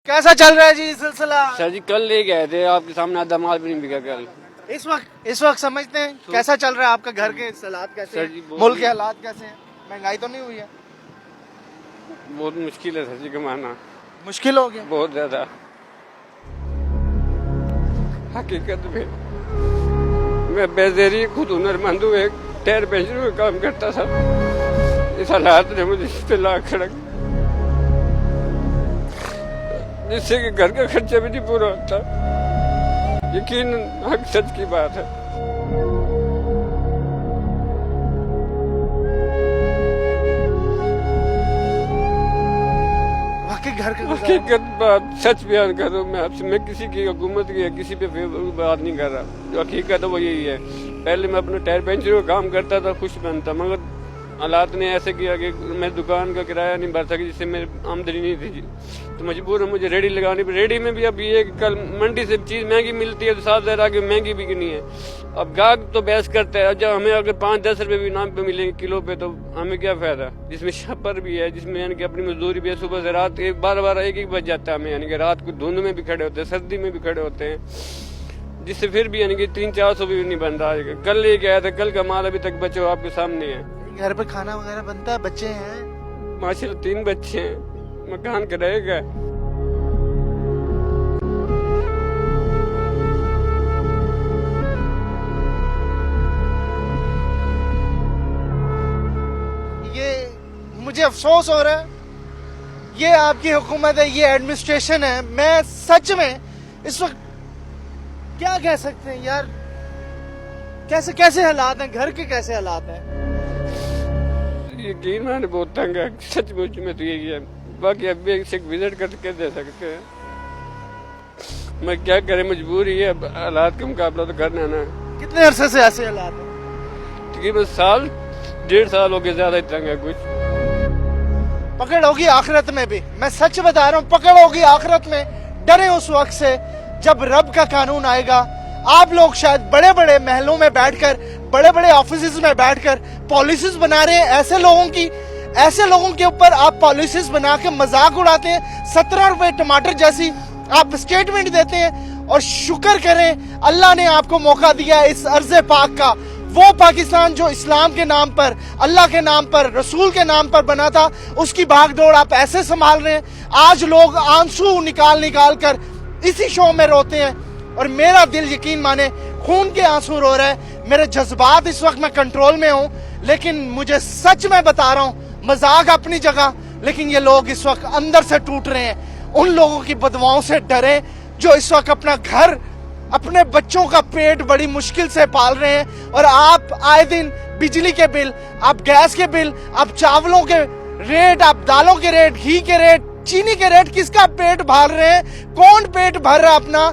कैसा चल रहा है जी सिलसिला? सर जी कल ले गए थे, आपके सामने आधा माल भी नहीं बिका कल। इस वक्त समझते हैं कैसा चल रहा है आपका घर के हालात कैसे सर हैं? जी, मुल्क के हालात कैसे हैं? महंगाई तो नहीं हुई है? बहुत मुश्किल है सर जी कमाना, मुश्किल हो गया बहुत ज्यादा। हकीकत में मैं बेजेरी खुद हुनरमंद हूँ, एक टायर पंचर में काम करता था। इस हालात ने मुझे इस पे ला खड़ा, जिससे कि घर का खर्चा भी नहीं पूरा होता। यकीन हक सच की बात है। वाकई घर का हकीकत बात सच बयान कर रहा हूँ मैं आपसे। मैं किसी की हुकूमत की या किसी पे बात नहीं कर रहा, जो हकीकत है वो यही है। पहले मैं अपना टायर पंचर का काम करता था, खुश बनता, मगर हालात ने ऐसे किया कि मैं दुकान का किराया नहीं भर सकी, जिससे मेरी आमदनी नहीं थी, तो मजबूर है मुझे रेडी लगानी पड़ी। रेडी में भी अब ये कि कल मंडी से चीज़ महंगी मिलती है तो साथ ज़रा कि महंगी बिकनी है। अब गाहक तो बहस करता है, जब हमें अगर 5-10 रुपये भी नाम पे मिलेंगे किलो पे तो हमें क्या फ़ायदा, जिसमें छप्पर भी है, जिसमें यानी कि अपनी मजदूरी भी है। सुबह से रात 12-12 1-1 बज जाता है हमें, यानी कि रात को धुंध में भी खड़े होते हैं, सर्दी में भी खड़े होते हैं, जिससे फिर भी यानी कि 300-400 भी नहीं बन रहा है। कल लेके आया था, कल का माल अभी तक बचे आपके सामने है। घर पे खाना वगैरह बनता है? बच्चे हैं? माशाल्लाह 3 बच्चे हैं, मकान का रहेगा। ये मुझे अफसोस हो रहा है, ये आपकी हुकूमत है, ये एडमिनिस्ट्रेशन है। मैं सच में इस वक्त क्या कह सकते हैं यार, कैसे कैसे हालात हैं, घर के कैसे हालात हैं? यकीन मैंने बहुत तंग है, सचमुच में तो यही है। बाकी अब भी एक विजिट करके दे सकते हैं। मैं क्या करे, मजबूरी है, हालात का मुकाबला तो करना है ना। कितने अरसे से ऐसे हालात हैं? तकरीबन साल 1.5 साल हो गए, ज्यादा ही तंग है कुछ। पकड़ होगी आखिरत में भी, मैं सच बता रहा हूँ, पकड़ होगी आखिरत में। डरे उस वक्त से जब रब का कानून आएगा। आप लोग शायद बड़े बड़े महलों में बैठकर, बड़े बड़े ऑफिस में बैठकर पॉलिसीज बना रहे हैं ऐसे लोगों के ऊपर आप पॉलिसीज बना के मजाक उड़ाते हैं। 17 रुपए टमाटर जैसी आप स्टेटमेंट देते हैं, और शुक्र करें अल्लाह ने आपको मौका दिया इस अर्ज़े पाक का। वो पाकिस्तान जो इस्लाम के नाम पर, अल्लाह के नाम पर, रसूल के नाम पर बना था, उसकी भागदौड़ आप ऐसे संभाल रहे हैं। आज लोग आंसू निकाल कर इसी शो में रोते हैं, और मेरा दिल यकीन माने खून के आंसू रो रहा है। मेरे जज्बात इस वक्त मैं कंट्रोल में हूं, लेकिन मुझे सच में बता रहा हूं, मजाक अपनी जगह, लेकिन ये लोग इस वक्त अंदर से टूट रहे हैं। उन लोगों की बदवाओं से डरे जो इस वक्त अपना घर, अपने बच्चों का पेट बड़ी मुश्किल से पाल रहे हैं। और आप आए दिन बिजली के बिल, आप गैस के बिल, आप चावलों के रेट, आप दालों के रेट, घी के रेट, चीनी के रेट, किसका पेट भर रहे हैं? कौन पेट भर रहा है अपना?